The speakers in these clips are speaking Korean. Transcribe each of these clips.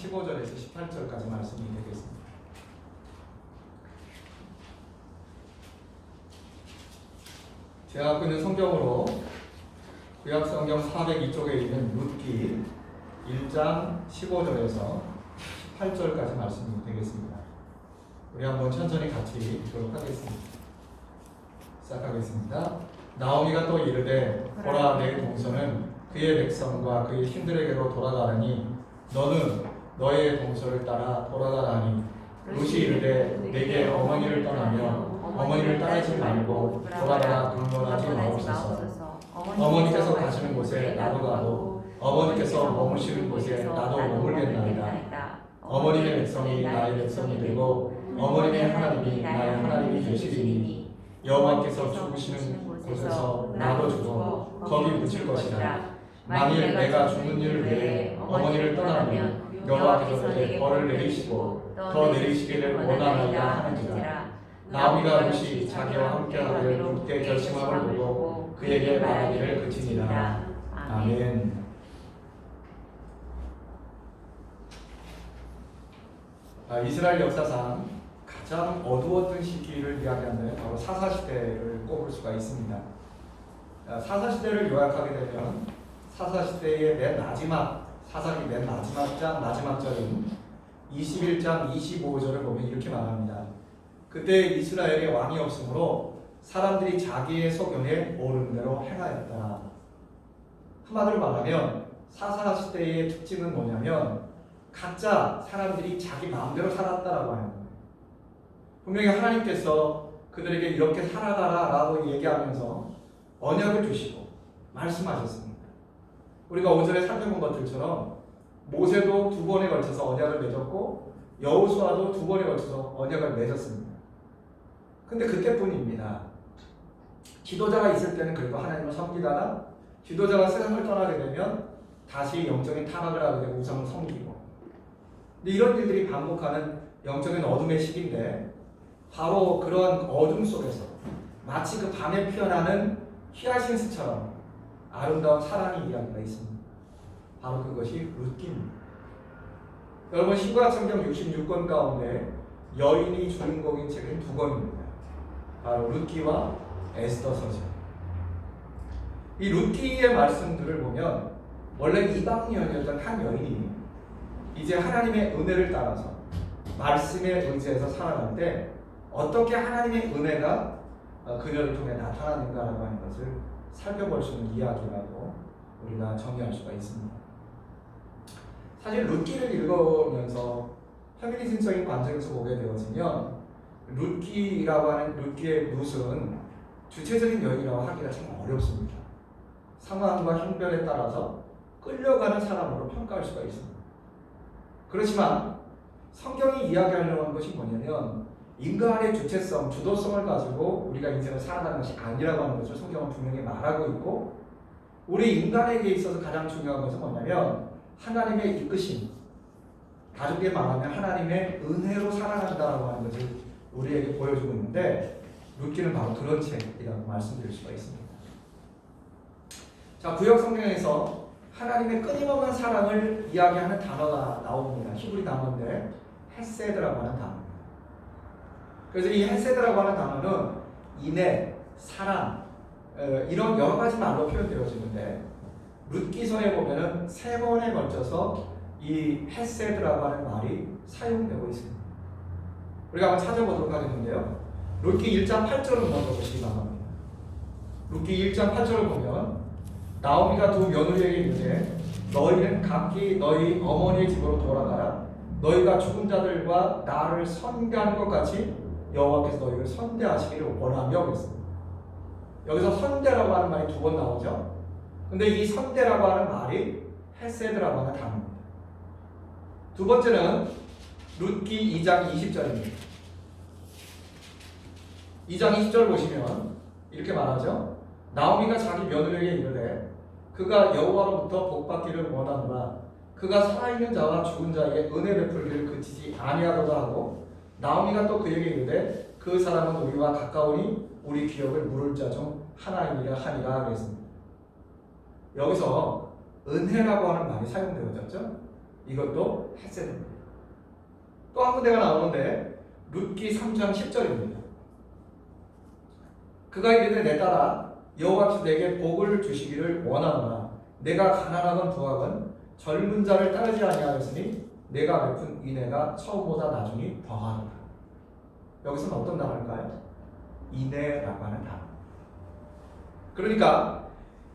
15절에서 18절까지 말씀이 되겠습니다. 제가 갖고 있는 성경으로 구약성경 402쪽에 있는 룻기 1장 15절에서 18절까지 말씀이 되겠습니다. 우리 한번 천천히 같이 읽도록 하겠습니다. 시작하겠습니다. 나오미가 또 이르되 보라 내 동서는 그의 백성과 그의 신들에게로 돌아가라니 너는 너의 동서를 따라 돌아가라니 룻이 이르되 내게 어머니를 떠나며 어머니를 따르지 말고 돌아가라 강론하지 마옵소서. 어머니께서 가시는 곳에 나도 가고 어머니께서 머무시는 곳에 나도 머물겠나이다. 어머니의 백성이 나의 백성이 되고 어머니의 하나님이 나의 하나님이 되시리니 여호와께서 죽으시는 곳에서 나도 죽어 거기 묻힐 것이라. 만일 내가 죽는 일을 위해 어머니를 떠나면 여호와께서 내게 벌을 내리시고 더 내리시기를 원하나이다 하는지라. 나오미가 룻이 자기와 함께하되 룻게 결심함을 보고 그에게 말하기를 그치니라. 아멘. 이스라엘 역사상 가장 어두웠던 시기를 이야기하는 바로 사사시대를 꼽을 수가 있습니다. 사사시대를 요약하게 되면 사사시대의 맨 마지막 사사기 맨 마지막 장 마지막 절인 21장 25절을 보면 이렇게 말합니다. 그때 이스라엘에 왕이 없으므로 사람들이 자기의 소견에 오르는 대로 행하였다. 한마디로 말하면 사사시대의 특징은 뭐냐면 각자 사람들이 자기 마음대로 살았다라고 하는 거예요. 분명히 하나님께서 그들에게 이렇게 살아가라 라고 얘기하면서 언약을 주시고 말씀하셨습니다. 우리가 오전에 살펴본 것들처럼 모세도 2번에 걸쳐서 언약을 맺었고 여호수아도 2번에 걸쳐서 언약을 맺었습니다. 근데 그때뿐입니다. 지도자가 있을 때는 그래도 하나님을 섬기다가 지도자가 세상을 떠나게 되면 다시 영적인 타락을 하게 되고 우상을 섬기고, 근데 이런 일들이 반복하는 영적인 어둠의 시기인데 바로 그런 어둠 속에서 마치 그 밤에 피어나는 히아신스처럼 아름다운 사랑의 이야기가 있습니다. 바로 그것이 룻기입니다. 여러분 신구약성경 66권 가운데 여인이 주인공인 책은 2권입니다. 바로 룻기와 에스더서죠. 이 룻기의 말씀들을 보면 원래 이방인이었던 한 여인이 이제 하나님의 은혜를 따라서 말씀에 의지해서 살아갈 때 어떻게 하나님의 은혜가 그녀를 통해 나타나는가라고 하는 것을 살펴볼 수 있는 이야기라고 우리가 정의할 수가 있습니다. 사실 룻기를 읽으면서 페미니즘적인 관점에서 보게 되어지면 룻기라고 하는 룻기의 룻은 주체적인 여인이라고 하기가 참 어렵습니다. 상황과 형편에 따라서 끌려가는 사람으로 평가할 수가 있습니다. 그렇지만 성경이 이야기하려고 하는 것이 뭐냐면 인간의 주체성, 주도성을 가지고 우리가 인생을 살아가는 것이 아니라고 하는 것을 성경은 분명히 말하고 있고, 우리 인간에게 있어서 가장 중요한 것은 뭐냐면 하나님의 이끄심, 다르게 말하면 하나님의 은혜로 살아간다라고 하는 것을 우리에게 보여주고 있는데 룻기는 바로 그런 책이라고 말씀드릴 수가 있습니다. 자, 구약 성경에서 하나님의 끊임없는 사랑을 이야기하는 단어가 나옵니다. 히브리 단어인데 헤세드라고 하는 단어입니다. 그래서 이 헤세드라고 하는 단어는 인애, 사랑, 이런 여러 가지 말로 표현되어지는데 룻기서에 보면은 3번에 걸쳐서 이 헤세드라고 하는 말이 사용되고 있습니다. 우리가 한번 찾아보도록 하겠는데요. 룻기 1장 8절을 먼저 보시기 바랍니다. 룻기 1장 8절을 보면 나오미가 2 며느리에게 이르되 너희는 각기 너희 어머니의 집으로 돌아가라. 너희가 죽은 자들과 나를 선대하는 것 같이 여호와께서 너희를 선대하시기를 원하며 그랬습니다. 여기서 선대라고 하는 말이 2번 나오죠. 근데 이 선대라고 하는 말이 헤세드라고 하는 단어입니다. 2번째는 룻기 2장 20절입니다. 2장 20절 보시면 이렇게 말하죠. 나오미가 자기 며느리에게 이르되 그가 여호와로부터 복받기를 원하노라. 그가 살아있는 자와 죽은 자에게 은혜 베풀기를 그치지 아니하도다 하고, 나오미가 또 그에게 이르되 그 사람은 우리와 가까우니 우리 기업을 물을 자 중 하나이니라 하니라 그랬습니다. 여기서 은혜라고 하는 말이 사용되어졌죠. 이것도 헤세드입니다. 또 한 군데가 나오는데 룻기 3장 10절입니다. 그가 이르되 내 딸아 여호와께서 내게 복을 주시기를 원하노라. 내가 가난하건 부하건 젊은 자를 따르지 아니하였으니 내가 베푼 인애가 처음보다 나중이 더하노라. 여기서는 어떤 단어일까요? 인애라고 하는 단어. 그러니까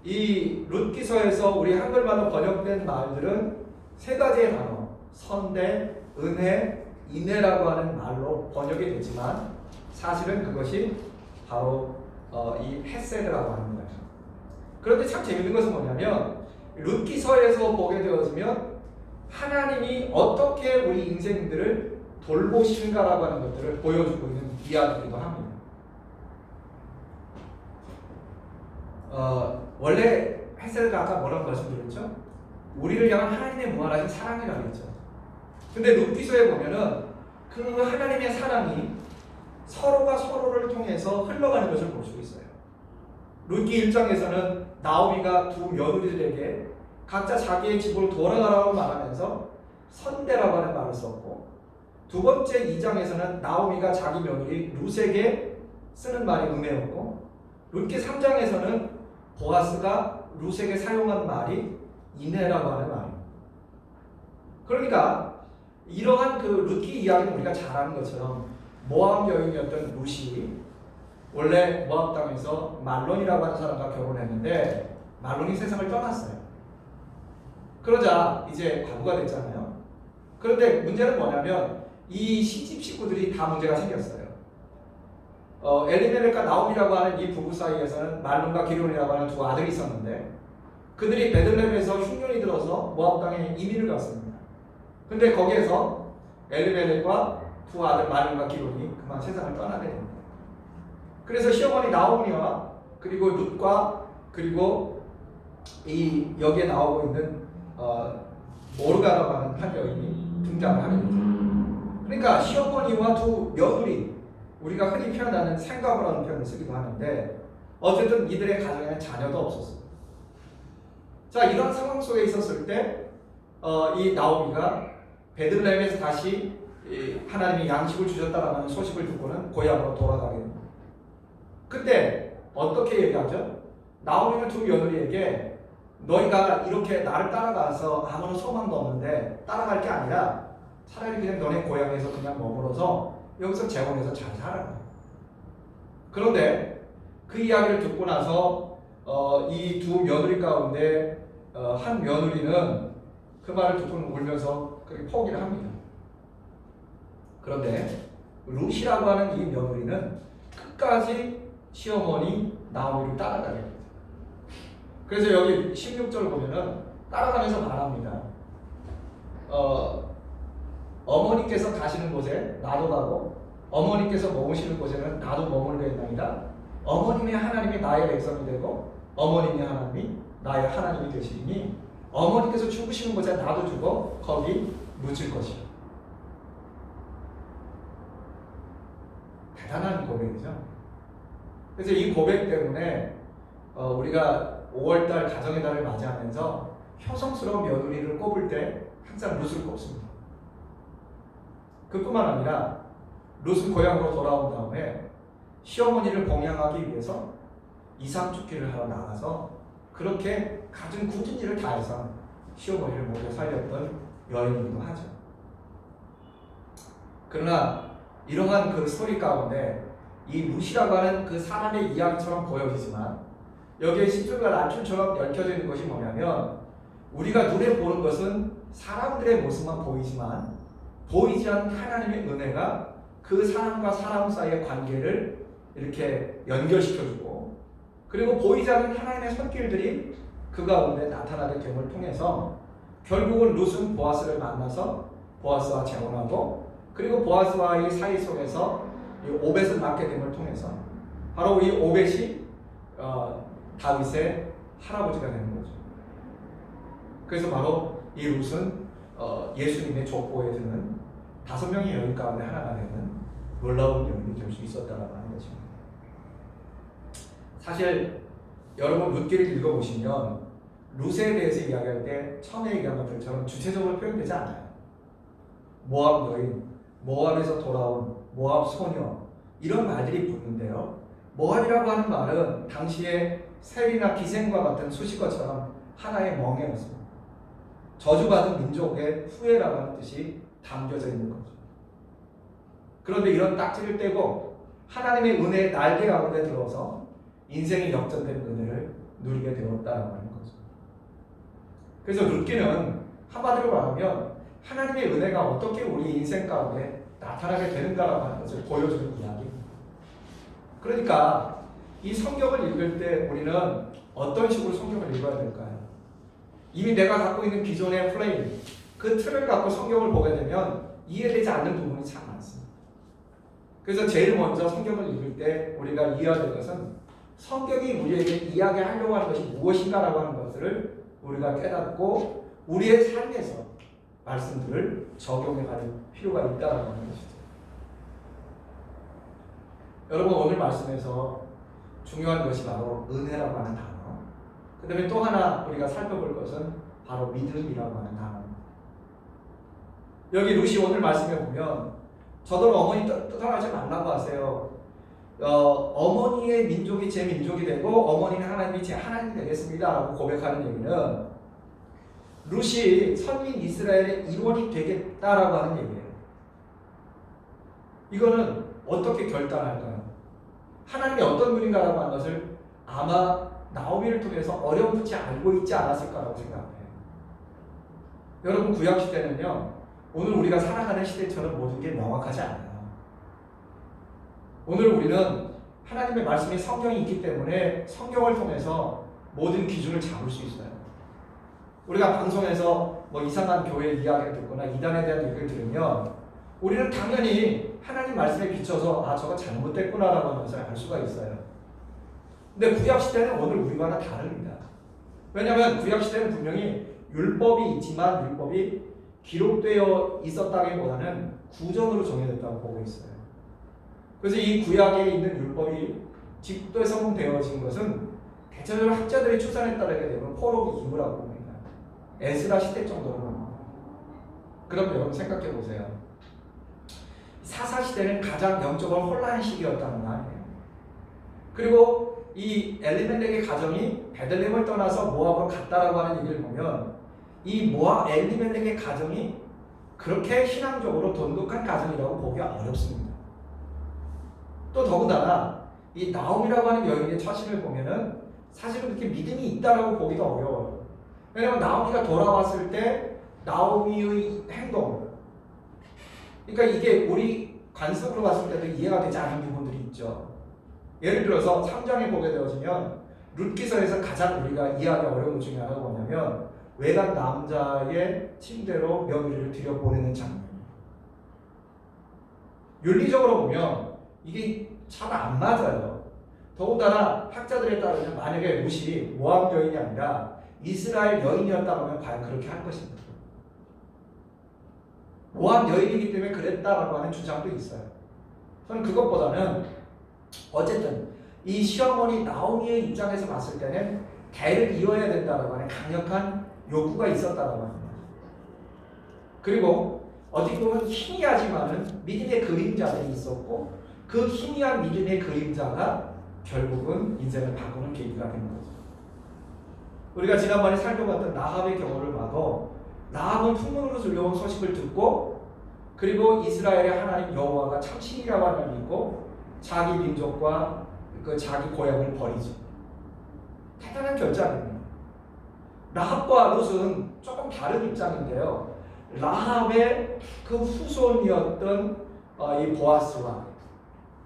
이 룻기서에서 우리 한글말로 번역된 말들은 세 가지의 단어, 선대, 은혜, 인애라고 하는 말로 번역이 됐지만 사실은 그것이 바로 이 헤세드라고 하는 거예요. 그런데 참 재밌는 것은 뭐냐면 룻기서에서 보게 되어지면 하나님이 어떻게 우리 인생들을 돌보시는가라고 하는 것들을 보여주고 있는 이야기이기도 합니다. 원래 헤세드가 아까 뭐라고 말씀드렸죠? 우리를 향한 하나님의 무한하신 사랑이라고 했죠. 근데 룻기서에 보면은 그 하나님의 사랑이 서로가 서로를 통해서 흘러가는 것을 볼 수 있어요. 룻기 1장에서는 나오미가 두 며느리들에게 각자 자기의 집으로 돌아가라고 말하면서 선대라고 하는 말을 썼고, 두 번째 2장에서는 나오미가 자기 며느리 룻에게 쓰는 말이 은혜였고, 룻기 3장에서는 보아스가 룻에게 사용한 말이 인애라고 하는 말입니다. 그러니까 이러한 그 룻기 이야기는 우리가 잘 아는 것처럼 모압 여인이었던 룻이 원래 모압 땅에서 말론이라고 하는 사람과 결혼했는데 말론이 세상을 떠났어요. 그러자 이제 과부가 됐잖아요. 그런데 문제는 뭐냐면 이 시집 식구들이 다 문제가 생겼어요. 엘리멜렉과 나오미라고 하는 이 부부 사이에서는 말론과 기론이라고 하는 두 아들이 있었는데 그들이 베들레헴에서 흉년이 들어서 모압 땅에 이민을 갔습니다. 근데 거기에서 엘리멜렉과 두 아들 말론과 기론이 그만 세상을 떠나게 됩니다. 그래서 시어머니 나오미와 그리고 룻과 그리고 이 여기에 나오고 있는 오르가라고 하는 한 여인이 등장을 하게 되죠. 그러니까 시어머니와 두 며느리, 우리가 흔히 표현하는 생가부라는 표현을 쓰기도 하는데 어쨌든 이들의 가정에는 자녀도 없었습니다. 자, 이런 상황 속에 있었을 때 이 나오미가 베들레헴에서 다시 하나님이 양식을 주셨다라는 소식을 듣고는 고향으로 돌아가게 됩니다. 그때 어떻게 얘기하죠? 나오미는 두 며느리에게 너희가 이렇게 나를 따라가서 아무런 소망도 없는데 따라갈 게 아니라 차라리 그냥 너네 고향에서 그냥 머물어서 여기서 재혼해서 잘 살아라. 그런데 그 이야기를 듣고 나서 이 두 며느리 가운데 한 며느리는 그 말을 듣고는 울면서 그렇게 포기를 합니다. 그런데 룻이라고 하는 이 며느리는 끝까지 시어머니 나오미를 따라가게 됩니다. 그래서 여기 16절 보면은 따라가면서 말합니다. 어머니께서 가시는 곳에 나도 가고 어머니께서 머무시는 곳에는 나도 머물겠나이다. 어머님의 하나님이 나의 백성이 되고 어머님의 하나님이 나의 하나님이 되시리니 어머니께서 죽으시는 곳에 나도 죽어 거기 묻힐 것이요. 대단한 고백이죠. 그래서 이 고백 때문에 우리가 5월달 가정의 달을 맞이하면서 효성스러운 며느리를 꼽을 때 항상 룻을 꼽습니다. 그뿐만 아니라 룻은 고향으로 돌아온 다음에 시어머니를 봉양하기 위해서 이상축기를 하러 나가서 그렇게 갖은 굳은 일을 다해서 시어머니를 먹여 살렸던 여인이기도 하죠. 그러나 이러한 그 스토리 가운데 이 룻이라고 하는 그 사람의 이야기처럼 보여지지만 여기에 십줄과 란줄처럼 얽혀져 있는 것이 뭐냐면 우리가 눈에 보는 것은 사람들의 모습만 보이지만 보이지 않는 하나님의 은혜가 그 사람과 사람 사이의 관계를 이렇게 연결시켜주고 그리고 보이지 않는 하나님의 손길들이 그 가운데 나타나게 됨을 통해서 결국은 룻은 보아스를 만나서 보아스와 재혼하고 그리고 보아스와의 사이 속에서 이 오벳을 낳게 됨을 통해서 바로 이 오벳이 다윗의 할아버지가 되는 거죠. 그래서 바로 이 룻은 예수님의 족보에 드는 5명의 여인 가운데 하나가 되는 놀라운 여인이 될 수 있었다라고 하는 것입니다. 사실 여러분 룻기를 읽어보시면 룻에 대해서 이야기할 때 처음에 얘기한 것들처럼 주체적으로 표현되지 않아요. 모압 여인, 모압에서 돌아온 모압 소녀 이런 말들이 붙는데요. 모압이라고 하는 말은 당시에 셀이나 기생과 같은 수식어처럼 하나의 멍해였습니다. 저주받은 민족의 후예라고 하는 뜻이 담겨져 있는 거죠. 그런데 이런 딱지를 떼고 하나님의 은혜의 날개 가운데 들어서 인생이 역전된 은혜를 누리게 되었다라고 하는 거죠. 그래서 룻기는 한마디로 말하면 하나님의 은혜가 어떻게 우리 인생 가운데 나타나게 되는가라고 하는 것을 보여주는 이야기입니다. 그러니까 이 성경을 읽을 때 우리는 어떤 식으로 성경을 읽어야 될까요? 이미 내가 갖고 있는 기존의 프레임, 그 틀을 갖고 성경을 보게 되면 이해되지 않는 부분이 참 많습니다. 그래서 제일 먼저 성경을 읽을 때 우리가 이해해야 될 것은 성경이 우리에게 이야기하려고 하는 것이 무엇인가라고 하는 것을 우리가 깨닫고 우리의 삶에서 말씀들을 적용해 갈 필요가 있다는 것이죠. 여러분 오늘 말씀에서 중요한 것이 바로 은혜라고 하는 단어, 그 다음에 또 하나 우리가 살펴볼 것은 바로 믿음이라고 하는 단어입니다. 여기 룻이 오늘 말씀에 보면 저더러 어머니 떠나지 말라고 하세요. 어머니의 민족이 제 민족이 되고 어머니는 하나님이 제 하나님이 되겠습니다 라고 고백하는 얘기는 룻이 선민 이스라엘의 일원이 되겠다라고 하는 얘기예요. 이거는 어떻게 결단할까요? 하나님이 어떤 분인가라고 하는 것을 아마 나오미를 통해서 어렴풋이 알고 있지 않았을까라고 생각해요. 여러분 구약시대는요, 오늘 우리가 살아가는 시대처럼 모든 게 명확하지 않아요. 오늘 우리는 하나님의 말씀이 성경이 있기 때문에 성경을 통해서 모든 기준을 잡을 수 있어요. 우리가 방송에서 뭐 이상한 교회 이야기를 듣거나 이단에 대한 얘기를 들으면 우리는 당연히 하나님 말씀에 비춰서 아 저거 잘못됐구나라고 하는 것을 알 수가 있어요. 근데 구약시대는 오늘 우리와는 다릅니다. 왜냐하면 구약시대는 분명히 율법이 있지만 율법이 기록되어 있었다기보다는 구전으로 정해졌다고 보고 있어요. 그래서 이 구약에 있는 율법이 직도에 성공되어진 것은 대체적으로 학자들이 추산에 따르게 되면 포로기 이후라고 봅니다. 에스라 시대 정도는. 그럼 여러분 생각해 보세요. 사사 시대는 가장 영적으로 혼란한 시기였다는 거 아니에요. 그리고 이 엘리멜렉의 가정이 베들레헴을 떠나서 모압으로 갔다라고 하는 얘기를 보면 이 모압 엘리멜렉의 가정이 그렇게 신앙적으로 돈독한 가정이라고 보기가 어렵습니다. 또 더군다나 이 나옴이라고 하는 여인의 처신을 보면은 사실은 그렇게 믿음이 있다라고 보기도 어려워요. 왜냐하면 나오미가 돌아왔을 때 나오미의 행동, 그러니까 이게 우리 관습으로 봤을 때도 이해가 되지 않는 부분들이 있죠. 예를 들어서 3장에 보게 되어지면 룻기서에서 가장 우리가 이해하기 어려운 것 중에 하나가 뭐냐면 외간 남자의 침대로 며느리를 들여보내는 장면입니다. 윤리적으로 보면 이게 잘 안 맞아요. 더군다나 학자들에 따르면 만약에 룻이 모압 여인이 아니라 이스라엘 여인이었다면 과연 그렇게 할 것입니다. 모압 여인이기 때문에 그랬다라고 하는 주장도 있어요. 저는 그것보다는 어쨌든 이 시어머니 나오미의 입장에서 봤을 때는 대를 이어야 된다라고 하는 강력한 욕구가 있었다라고 합니다. 그리고 어떻게 보면 희미하지만은 믿음의 그림자들이 있었고 그 희미한 믿음의 그림자가 결국은 인생을 바꾸는 계기가 된 거죠. 우리가 지난번에 살펴봤던 라합의 경우를 봐도 라합은 풍문으로 들려온 소식을 듣고 그리고 이스라엘의 하나님 여호와가 참신이라고 하는 걸 믿고 자기 민족과 그 자기 고향을 버리죠. 대단한 결단입니다. 라합과 룻은 조금 다른 입장인데요. 라합의 그 후손이었던 이 보아스와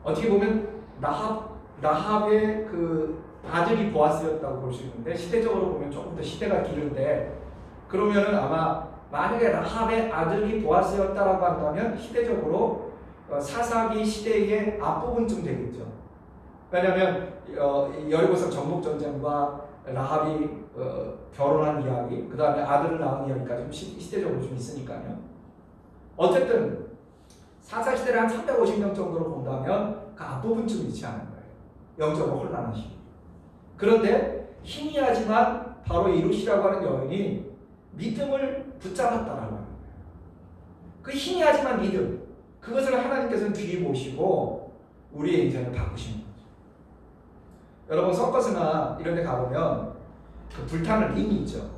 어떻게 보면 라합의 그 아들이 보아스였다고 볼 수 있는데 시대적으로 보면 조금 더 시대가 길은데 그러면은 아마 만약에 라합의 아들이 보아스였다라고 한다면 시대적으로 사사기 시대의 앞부분쯤 되겠죠. 왜냐하면 여리고성 정복 전쟁과 라합이 결혼한 이야기, 그 다음에 아들을 낳은 이야기까지 좀 시대적으로 좀 있으니까요. 어쨌든 사사 시대를 한 350년 정도로 본다면 그 앞부분쯤 있지 않은 거예요. 영적으로 혼란한 시기. 그런데 희미하지만 바로 이 루시라고 하는 여인이 믿음을 붙잡았다라고 합니다. 그 희미하지만 믿음, 그것을 하나님께서는 뒤에 모시고 우리의 인생을 바꾸시는 거죠. 여러분 서커스나 이런 데 가보면 그 불타는 링이 있죠.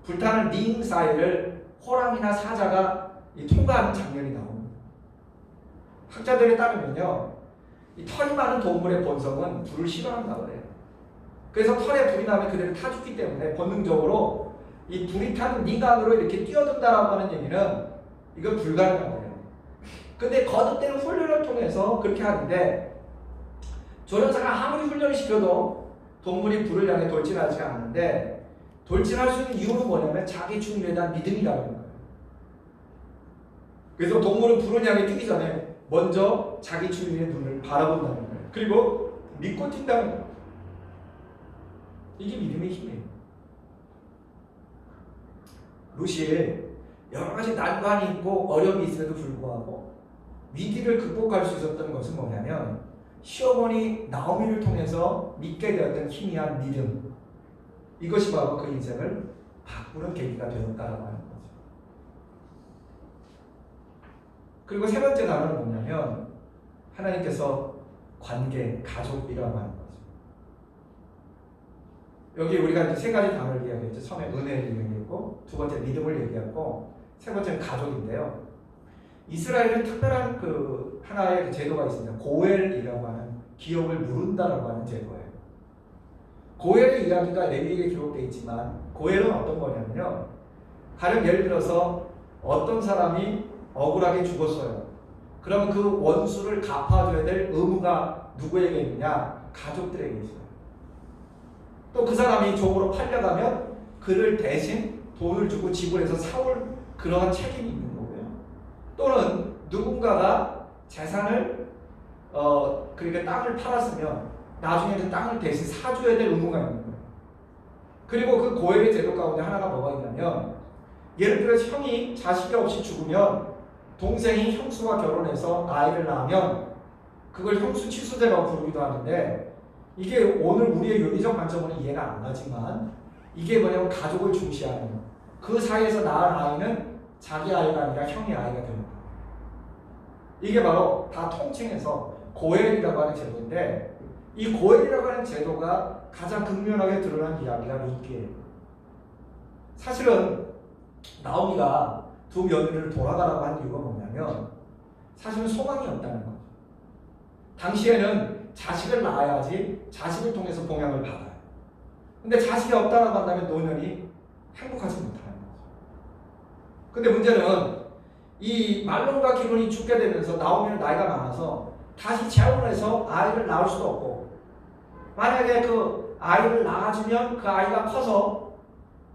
불타는 링 사이를 호랑이나 사자가 통과하는 장면이 나옵니다. 학자들에 따르면요, 이 털이 많은 동물의 본성은 불을 싫어한다고 해요. 그래서 털에 불이 나면 그대로 타 죽기 때문에 본능적으로 이 불이 타는 링 안으로 이렇게 뛰어든다라고 하는 얘기는 이건 불가능한 거예요. 근데 거듭되는 훈련을 통해서 그렇게 하는데, 조련사가 아무리 훈련을 시켜도 동물이 불을 향해 돌진하지 않는데, 돌진할 수 있는 이유는 뭐냐면 자기 주인에 대한 믿음이라는 거예요. 그래서 동물은 불을 향해 뛰기 전에 먼저 자기 주인의 눈을 바라본다는 거예요. 그리고 믿고 뛴다는 거예요. 이게 믿음의 힘이에요. 루시에 여러 가지 난관이 있고 어려움이 있음에도 불구하고 위기를 극복할 수 있었던 것은 뭐냐면 시어머니 나오미를 통해서 믿게 되었던 희미한 믿음, 이것이 바로 그 인생을 바꾸는 계기가 되었다라고 하는 거죠. 그리고 세 번째 단어는 뭐냐면 하나님께서 관계, 가족이라고 하는 거죠. 여기 우리가 이제 세 가지 단어를 이야기했죠. 처음에 은혜를 얘기했고, 두 번째 믿음을 얘기했고, 세 번째는 가족인데요. 이스라엘은 특별한 그 하나의 그 제도가 있습니다. 고엘이라고 하는 기업을 누른다라고 하는 제도예요. 고엘의 이야기가 레위기에 기록되어 있지만 고엘은 어떤 거냐면요, 가령 예를 들어서 어떤 사람이 억울하게 죽었어요. 그럼 그 원수를 갚아줘야 될 의무가 누구에게 있느냐? 가족들에게 있어요. 또 그 사람이 종으로 팔려가면 그를 대신 돈을 주고 지불해서 사올 그러한 책임이 있는 거고요. 또는 누군가가 재산을 그러니까 땅을 팔았으면 나중에 그 땅을 대신 사줘야 될 의무가 있는 거예요. 그리고 그 고엘의 제도 가운데 하나가 뭐가 있냐면, 예를 들어서 형이 자식이 없이 죽으면 동생이 형수와 결혼해서 아이를 낳으면 그걸 형수 취소제라고 부르기도 하는데, 이게 오늘 우리의 윤리적 관점으로는 이해가 안 가지만 이게 뭐냐면 가족을 중시하는, 그 사이에서 낳은 아이는 자기 아이가 아니라 형의 아이가 됩니다. 이게 바로 다 통칭해서 고엘이라고 하는 제도인데, 이 고엘이라고 하는 제도가 가장 극명하게 드러난 이야기가 룻기예요. 사실은 나오미가 두 며느리를 돌아가라고 한 이유가 뭐냐면 사실은 소망이 없다는 거죠. 당시에는 자식을 낳아야지 자식을 통해서 봉양을 받아요. 근데 자식이 없다라고 한다면 노년이 행복하지 못하는 거죠. 근데 문제는 이 말론과 기론이 죽게 되면서 나오미는 나이가 많아서 다시 재혼해서 아이를 낳을 수도 없고, 만약에 그 아이를 낳아주면 그 아이가 커서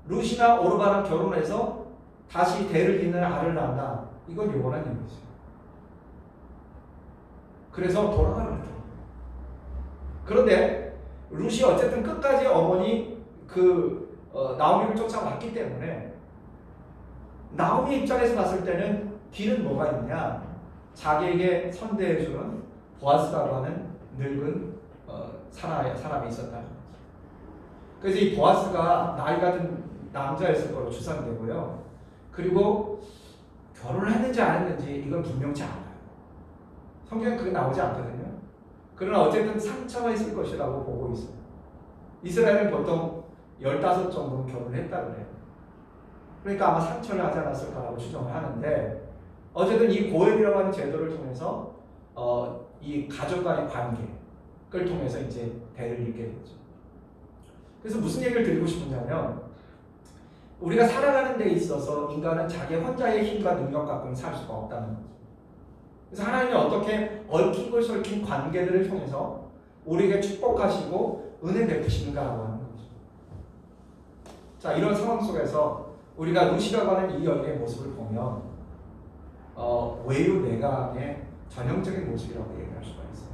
룻이나 오르바랑 결혼해서 다시 대를 잇는 아를 낳는다, 이건 요원한 얘기죠. 그래서 돌아가는 거죠. 그런데 룻이 어쨌든 끝까지 어머니 나오미를 쫓아왔기 때문에 나오미 입장에서 봤을 때는 뒤는 뭐가 있냐, 자기에게 선대해주는 보아스라고 하는 늙은 사람이 있었다는 거죠. 그래서 이 보아스가 나이가 든 남자였을 거로 추산되고요. 그리고 결혼을 했는지 안 했는지 이건 분명치 않아요. 성경에 그게 나오지 않거든요. 그러나 어쨌든 상처가 있을 것이라고 보고 있어요. 이스라엘은 보통 15 정도는 결혼을 했다고 그래요. 그러니까 아마 상처를 하지 않았을까라고 추정을 하는데, 어쨌든 이 고엘이라고 하는 제도를 통해서 이 가족 간의 관계를 통해서 이제 대를 잇게 되죠. 그래서 무슨 얘기를 드리고 싶으냐면, 우리가 살아가는 데 있어서 인간은 자기 혼자의 힘과 능력 갖고는 살 수가 없다는 거죠. 그래서 하나님이 어떻게 얽히고 설킨 관계들을 통해서 우리에게 축복하시고 은혜 베푸시는가라고 하는 거죠. 자, 이런 상황 속에서 우리가 룻이라고 하는 이 여인의 모습을 보면 외유 내강의 전형적인 모습이라고 얘기할 수가 있어요.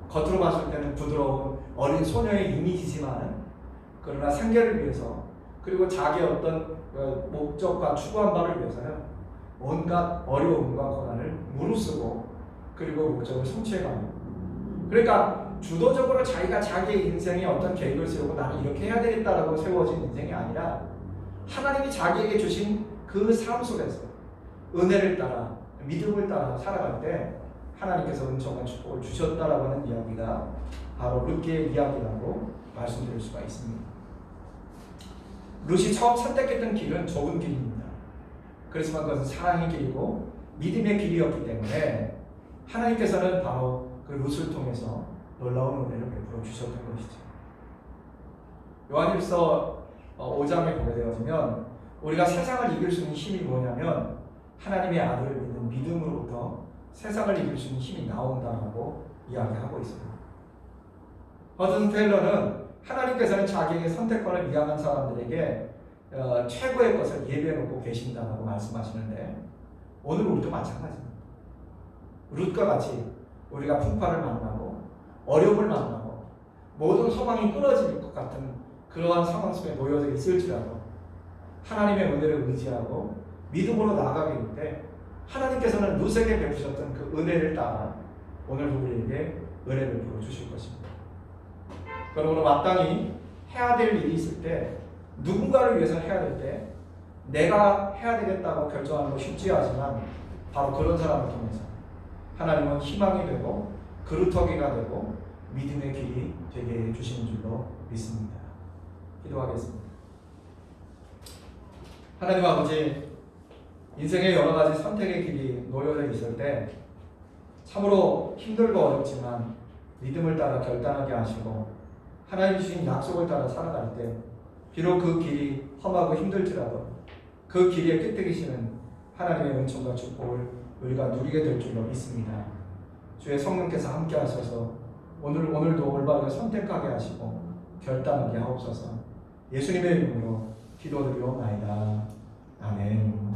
겉으로 봤을 때는 부드러운 어린 소녀의 이미지지만, 그러나 생계를 위해서, 그리고 자기의 어떤 목적과 추구한 바를 위해서는 온갖 어려움과 고난을 무릅쓰고 그리고 목적을 성취해갑니다. 그러니까 주도적으로 자기가 자기의 인생에 어떤 계획을 세우고 나는 이렇게 해야 되겠다라고 세워진 인생이 아니라 하나님이 자기에게 주신 그 삶 속에서 은혜를 따라 믿음을 따라 살아갈 때 하나님께서 은총과 축복을 주셨다라고 하는 이야기가 바로 룻기의 이야기라고 말씀드릴 수가 있습니다. 룻이 처음 선택했던 길은 좁은 길입니다. 그렇지만 그것은 사랑의 길이고 믿음의 길이었기 때문에 하나님께서는 바로 그 룻을 통해서 놀라운 은혜를 베풀어 주셨던 것이죠. 요한일서 5장에 보게 되어지면 우리가 세상을 이길 수 있는 힘이 뭐냐면 하나님의 아들을 믿는 믿음으로부터 세상을 이길 수 있는 힘이 나온다라고 이야기하고 있습니다. 허든 테일러는 하나님께서는 자기에게 선택권을 미안한 사람들에게 최고의 것을 예비해놓고 계신다라고 말씀하시는데 오늘 우리도 마찬가지입니다. 룻과 같이 우리가 풍파를 만나고 어려움을 만나고 모든 소망이 끊어질 것 같은 그러한 상황 속에 놓여져 있을지라도 하나님의 은혜를 의지하고 믿음으로 나아가게 될 때 하나님께서는 룻에게 베푸셨던 그 은혜를 따라 오늘 우리에게 은혜를 베풀어 주실 것입니다. 그러므로 마땅히 해야 될 일이 있을 때 누군가를 위해서 해야 될 때 내가 해야 되겠다고 결정하는 거 쉽지 하지만 바로 그런 사람을 통해서 하나님은 희망이 되고 그루터기가 되고 믿음의 길이 되게 해주시는 줄로 믿습니다. 기도하겠습니다. 하나님 아버지, 인생의 여러 가지 선택의 길이 놓여져 있을 때 참으로 힘들고 어렵지만 믿음을 따라 결단하게 하시고 하나님 주신 약속을 따라 살아갈 때 비록 그 길이 험하고 힘들지라도 그 길의 끝에 계시는 하나님의 은총과 축복을 우리가 누리게 될 줄로 믿습니다. 주의 성령께서 함께 하셔서 오늘도 올바르게 선택하게 하시고 결단하게 하옵소서. 예수님의 이름으로 기도드리옵나이다. 아멘.